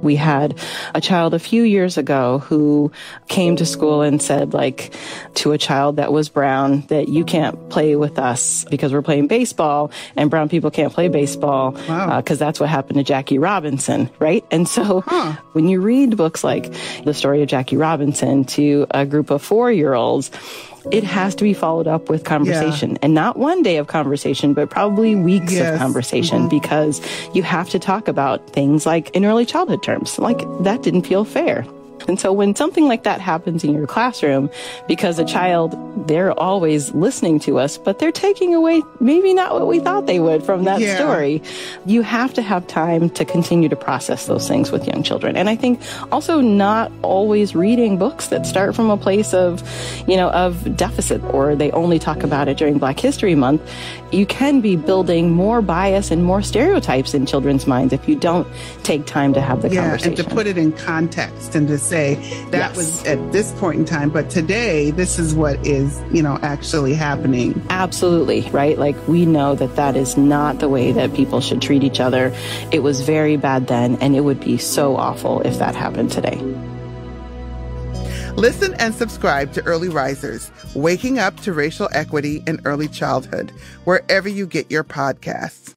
We had a child a few years ago who came to school and said, like, to a child that was brown, that you can't play with us because we're playing baseball and brown people can't play baseball. Wow. Because that's what happened to Jackie Robinson, right? And so when you read books like The Story of Jackie Robinson to a group of 4-year-olds, it has to be followed up with conversation, and not one day of conversation, but probably weeks of conversation, because you have to talk about things like in early childhood terms, like that didn't feel fair. And so when something like that happens in your classroom, because a child, they're always listening to us, but they're taking away maybe not what we thought they would from that story, you have to have time to continue to process those things with young children. And I think also not always reading books that start from a place of, of deficit, or they only talk about it during Black History Month. You can be building more bias and more stereotypes in children's minds if you don't take time to have the conversation. And to put it in context and to say that was at this point in time, but today this is what is, actually happening. Absolutely, right? Like, we know that is not the way that people should treat each other. It was very bad then, and it would be so awful if that happened today. Listen and subscribe to Early Risers, Waking Up to Racial Equity in Early Childhood, wherever you get your podcasts.